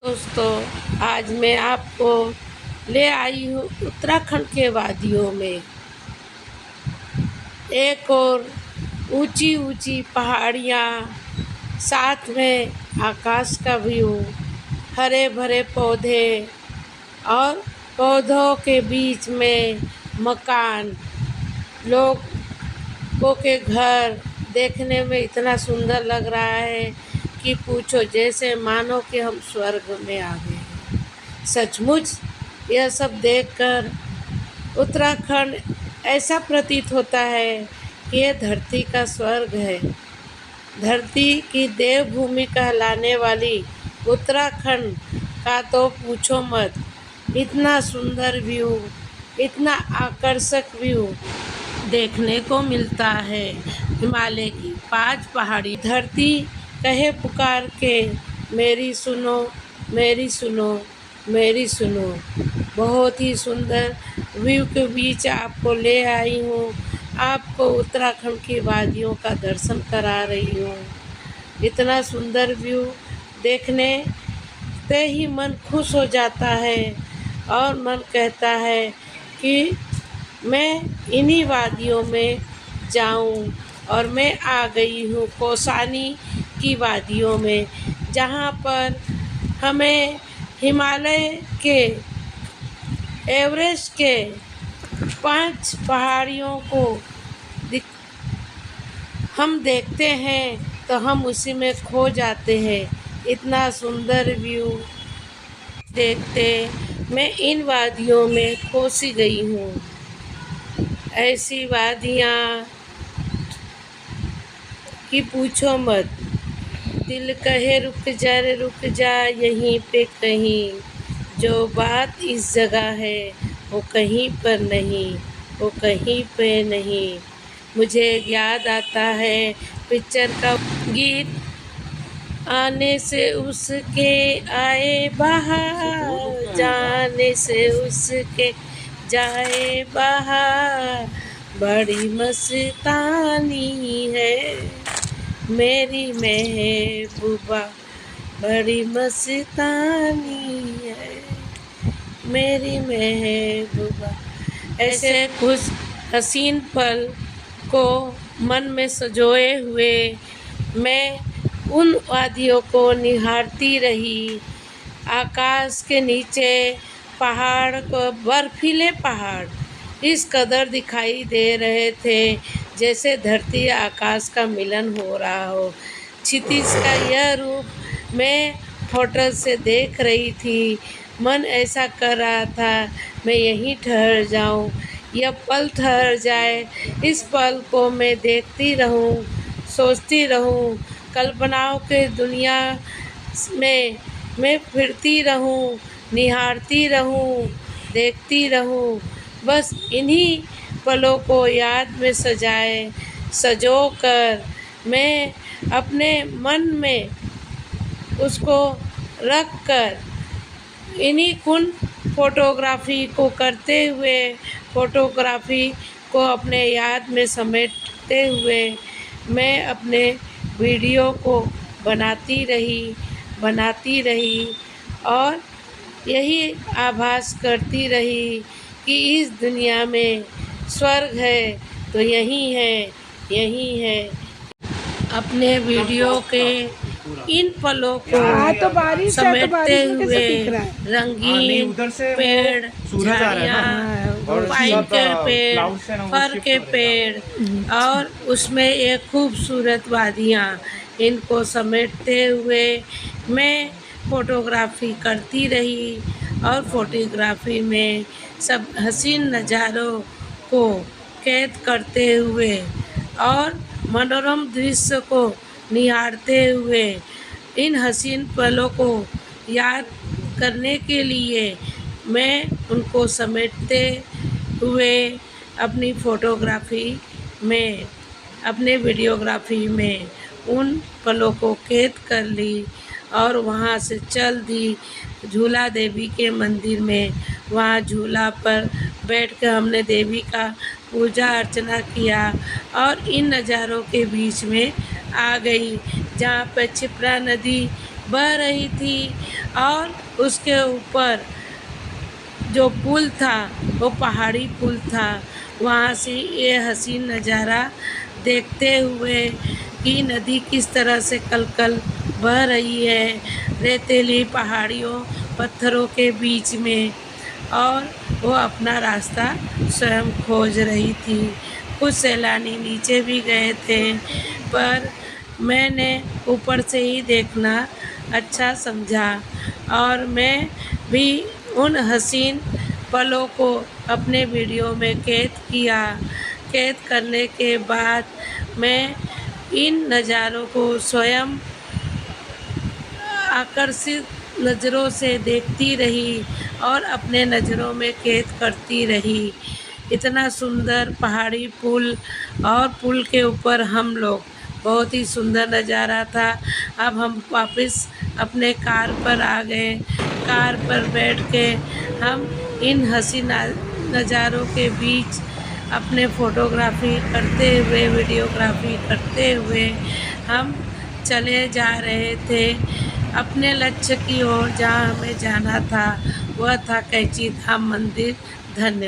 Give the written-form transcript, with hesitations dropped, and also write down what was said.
दोस्तों, आज मैं आपको ले आई हूँ उत्तराखंड के वादियों में। एक और ऊंची ऊंची पहाड़ियाँ, साथ में आकाश का व्यू, हरे भरे पौधे और पौधों के बीच में मकान, लोगों के घर देखने में इतना सुंदर लग रहा है कि पूछो, जैसे मानो कि हम स्वर्ग में आ गए हैं। सचमुच यह सब देखकर उत्तराखंड ऐसा प्रतीत होता है कि यह धरती का स्वर्ग है। धरती की देवभूमि कहलाने वाली उत्तराखंड का तो पूछो मत। इतना सुंदर व्यू, इतना आकर्षक व्यू देखने को मिलता है। हिमालय की 5 पहाड़ी धरती कहे पुकार के, मेरी सुनो, मेरी सुनो, मेरी सुनो। बहुत ही सुंदर व्यू के बीच आपको ले आई हूँ। आपको उत्तराखंड की वादियों का दर्शन करा रही हूँ। इतना सुंदर व्यू देखने से ही मन खुश हो जाता है और मन कहता है कि मैं इन्हीं वादियों में जाऊं। और मैं आ गई हूँ कौसानी की वादियों में, जहाँ पर हमें हिमालय के एवरेस्ट के 5 पहाड़ियों को हम देखते हैं तो हम उसी में खो जाते हैं। इतना सुंदर व्यू देखते मैं इन वादियों में खो सी गई हूँ। ऐसी वादियाँ कि पूछो मत। दिल कहे रुक जा रे रुक जा यहीं पे कहीं, जो बात इस जगह है वो कहीं पर नहीं, वो कहीं पे नहीं। मुझे याद आता है पिक्चर का गीत, आने से उसके आए बाहर, जाने से उसके जाए बाहर, बड़ी मस्तानी है मेरी महबूबा, बड़ी मस्तानी है मेरी महबूबा। ऐसे कुछ हसीन पल को मन में संजोए हुए मैं उन वादियों को निहारती रही। आकाश के नीचे पहाड़ को, बर्फीले पहाड़ इस कदर दिखाई दे रहे थे जैसे धरती आकाश का मिलन हो रहा हो। क्षितिज का यह रूप मैं होटल से देख रही थी। मन ऐसा कर रहा था मैं यहीं ठहर जाऊं, यह पल ठहर जाए, इस पल को मैं देखती रहूं, सोचती रहूं, कल्पनाओं के दुनिया में मैं फिरती रहूं, निहारती रहूं, देखती रहूं। बस इन्हीं पलों को याद में सजो कर मैं अपने मन में उसको रख कर इन्हीं कुन फोटोग्राफी को करते हुए, फोटोग्राफी को अपने याद में समेटते हुए मैं अपने वीडियो को बनाती रही और यही आभास करती रही कि इस दुनिया में स्वर्ग है तो यही है। अपने वीडियो के इन पलों को समेटते हुए रंगीन पेड़, झाड़ियाँ, पाइन के पेड़, फर के पेड़ और उसमें एक खूबसूरत वादियाँ, इनको समेटते हुए मैं फोटोग्राफी करती रही और फोटोग्राफी में सब हसीन नज़ारों को कैद करते हुए और मनोरम दृश्य को निहारते हुए इन हसीन पलों को याद करने के लिए मैं उनको समेटते हुए अपनी फ़ोटोग्राफी में, अपने वीडियोग्राफी में उन पलों को कैद कर ली और वहाँ से चल दी झूला देवी के मंदिर में। वहाँ झूला पर बैठ कर हमने देवी का पूजा अर्चना किया और इन नज़ारों के बीच में आ गई, जहाँ पर क्षिप्रा नदी बह रही थी और उसके ऊपर जो पुल था वो पहाड़ी पुल था। वहाँ से ये हसीन नज़ारा देखते हुए कि नदी किस तरह से कलकल बह रही है रेतीली पहाड़ियों पत्थरों के बीच में, और वो अपना रास्ता स्वयं खोज रही थी। कुछ सैलानी नीचे भी गए थे, पर मैंने ऊपर से ही देखना अच्छा समझा और मैं भी उन हसीन पलों को अपने वीडियो में कैद किया। कैद करने के बाद मैं इन नज़ारों को स्वयं आकर्षित नज़रों से देखती रही और अपने नज़रों में कैद करती रही। इतना सुंदर पहाड़ी पुल और पुल के ऊपर हम लोग, बहुत ही सुंदर नज़ारा था। अब हम वापस अपने कार पर आ गए। कार पर बैठ के हम इन हसीन नज़ारों के बीच अपने फ़ोटोग्राफ़ी करते हुए, वीडियोग्राफ़ी करते हुए हम चले जा रहे थे अपने लक्ष्य की ओर, जहाँ हमें जाना था वह था कैंची धाम मंदिर। धन्यवाद।